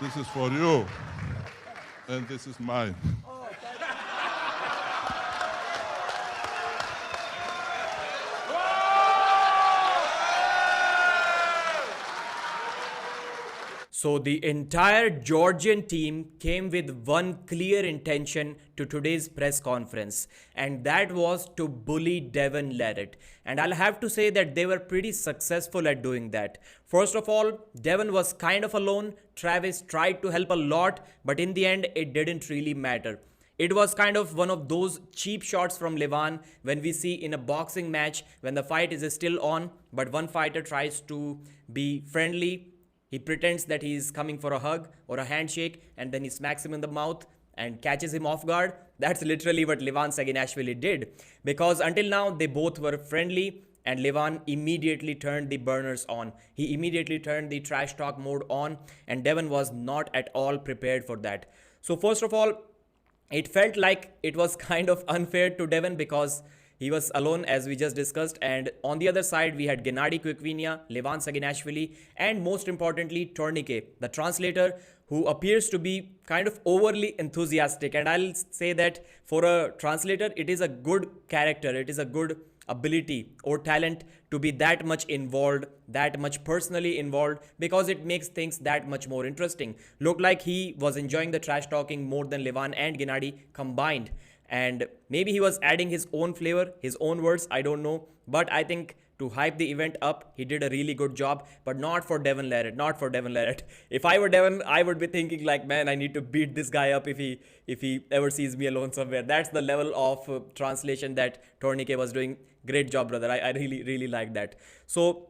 This is for you. And this is mine. So the entire Georgian team came with one clear intention to today's press conference, and that was to bully Devon Larratt. And I'll have to say that they were pretty successful at doing that. First of all, Devon was kind of alone. Travis tried to help a lot, but in the end, it didn't really matter. It was kind of one of those cheap shots from Levan when we see in a boxing match when the fight is still on, but one fighter tries to be friendly. He pretends that he is coming for a hug or a handshake, and then he smacks him in the mouth and catches him off guard. That's literally what Levan Saginashvili did. Because until now, they both were friendly, and Levan immediately turned the burners on. He immediately turned the trash talk mode on, and Devon was not at all prepared for that. So first of all, it felt like it was kind of unfair to Devon because he was alone, as we just discussed, and on the other side we had Gennady Quickvinia, Levan Saginashvili, and most importantly Tourniquet, the translator, who appears to be kind of overly enthusiastic. And I'll say that for a translator, it is a good character, it is a good ability or talent to be that much involved, that much personally involved, because it makes things that much more interesting. Looked like he was enjoying the trash talking more than Levan and Gennady combined. And maybe he was adding his own flavor, his own words, I don't know. But I think to hype the event up, he did a really good job, but not for Devon Larratt, not for Devon Larratt. If I were Devon, I would be thinking like, man, I need to beat this guy up if he ever sees me alone somewhere. That's the level of translation that Tourniquet was doing. Great job, brother. I really like that. So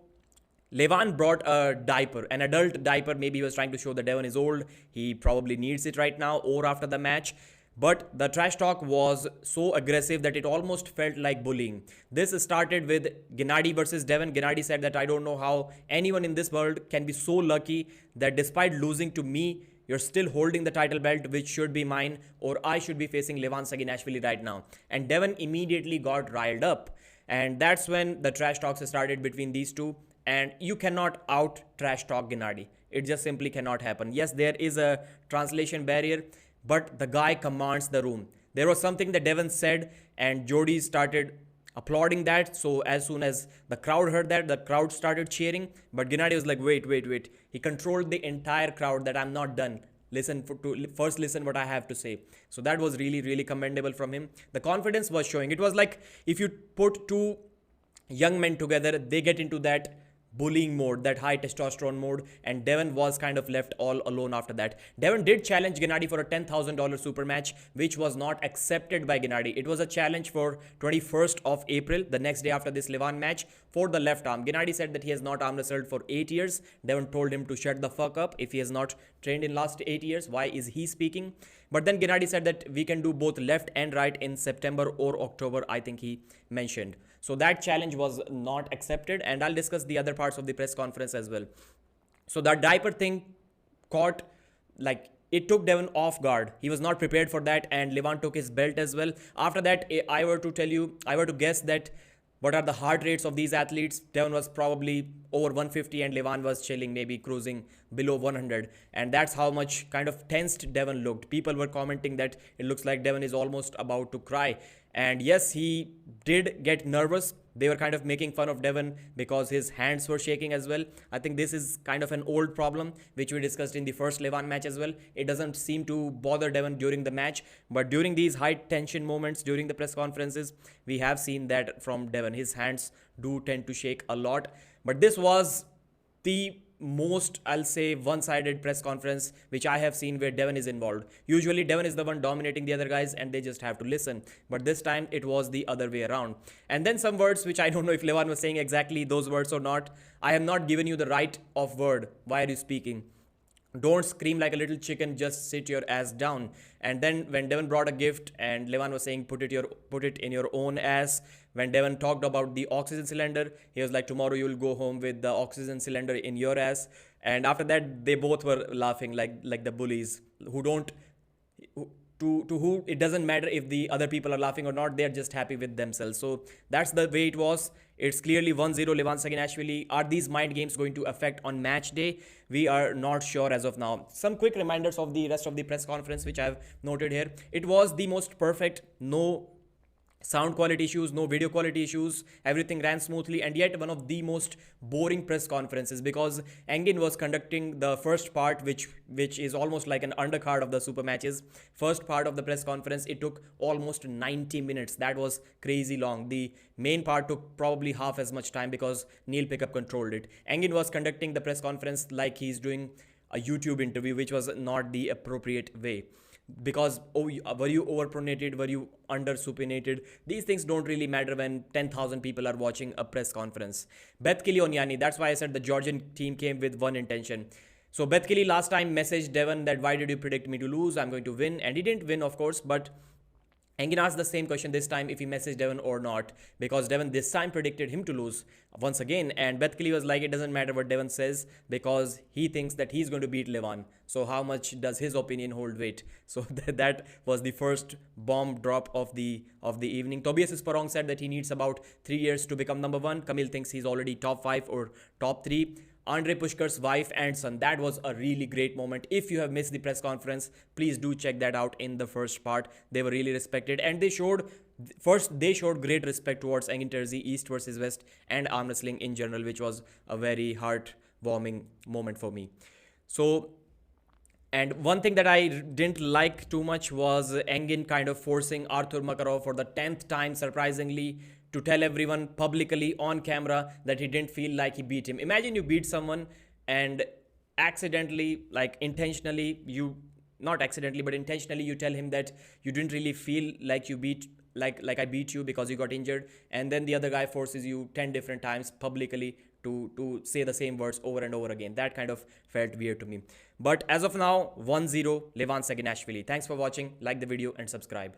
Levan brought a diaper, an adult diaper. Maybe he was trying to show that Devon is old. He probably needs it right now or after the match. But the trash talk was so aggressive that it almost felt like bullying. This started with Gennady versus Devon. Gennady said that I don't know how anyone in this world can be so lucky that despite losing to me, you're still holding the title belt, which should be mine, or I should be facing Levan Saginashvili right now. And Devon immediately got riled up. And that's when the trash talks started between these two. And you cannot out trash talk Gennady. It just simply cannot happen. Yes, there is a translation barrier, but the guy commands the room. There was something that Devon said, and Jody started applauding that. So as soon as the crowd heard that, the crowd started cheering. But Gennady was like, wait. He controlled the entire crowd that I'm not done. First listen what I have to say. So that was really commendable from him. The confidence was showing. It was like if you put two young men together, they get into that bullying mode, that high testosterone mode, and Devon was kind of left all alone after that. Devon did challenge Gennady for a $10,000 super match, which was not accepted by Gennady. It was a challenge for 21st of April, the next day after this Levan match, for the left arm. Gennady said that he has not arm wrestled for 8 years. Devon told him to shut the fuck up. If he has not trained in last 8 years, why is he speaking? But then Gennady said that we can do both left and right in September or October, I think he mentioned. So that challenge was not accepted, and I'll discuss the other parts of the press conference as well. So that diaper thing caught, like, it took Devon off guard. He was not prepared for that, and Levan took his belt as well. After that, I were to guess that what are the heart rates of these athletes, Devon was probably over 150 and Levan was chilling, maybe cruising below 100. And that's how much kind of tensed Devon looked. People were commenting that it looks like Devon is almost about to cry. And yes, he did get nervous. They were kind of making fun of Devon because his hands were shaking as well. I think this is kind of an old problem, which we discussed in the first Levan match as well. It doesn't seem to bother Devon during the match, but during these high tension moments, during the press conferences, we have seen that from Devon. His hands do tend to shake a lot. But this was the most, I'll say, one-sided press conference which I have seen where Devon is involved. Usually Devon is the one dominating the other guys and they just have to listen. But this time it was the other way around. And then some words which I don't know if Levan was saying exactly those words or not. I have not given you the right of word. Why are you speaking? Don't scream like a little chicken, just sit your ass down. And then when Devon brought a gift and Levan was saying put it in your own ass. When Devon talked about the oxygen cylinder, he was like, tomorrow you will go home with the oxygen cylinder in your ass. And after that, they both were laughing like the bullies who don't, to who it doesn't matter if the other people are laughing or not, they're just happy with themselves. So that's the way it was. It's clearly 1-0 Levan Saginashvili. Are these mind games going to affect on match day? We are not sure as of now. Some quick reminders of the rest of the press conference which I've noted here. It was the most perfect, no sound quality issues, no video quality issues, everything ran smoothly, and yet one of the most boring press conferences, because Engin was conducting the first part, which is almost like an undercard of the super matches. First part of the press conference, it took almost 90 minutes. That was crazy long. The main part took probably half as much time because Neil Pickup controlled it. Engin was conducting the press conference like he's doing a YouTube interview, which was not the appropriate way, because were you overpronated, were you under supinated, these things don't really matter when 10,000 people are watching a press conference. Beth Kelly Onyani, that's why I said the Georgian team came with one intention. So Beth Kelly last time messaged Devon that why did you predict me to lose, I'm going to win, and he didn't win of course, but Engin asked the same question this time if he messaged Devon or not, because Devon this time predicted him to lose once again, and Beth Kelly was like, it doesn't matter what Devon says because he thinks that he's going to beat Levan. So how much does his opinion hold weight? So that was the first bomb drop of the evening. Tobias Sparong said that he needs about 3 years to become number one. Camille thinks he's already top 5 or top 3. Andre Pushkar's wife and son, that was a really great moment. If you have missed the press conference, please do check that out in the first part. They were really respected, and they showed great respect towards Engin Terzi, East versus West, and arm wrestling in general, which was a very heartwarming moment for me. So, and one thing that I didn't like too much was Engin kind of forcing Arthur Makarov for the 10th time, surprisingly, to tell everyone publicly on camera that he didn't feel like he beat him. Imagine you beat someone and accidentally, like intentionally, not accidentally, but intentionally, you tell him that you didn't really feel like you beat, like I beat you because you got injured, and then the other guy forces you 10 different times publicly to say the same words over and over again. That kind of felt weird to me. But as of now, 1-0 Levan Saginashvili. Thanks for watching. Like the video and subscribe.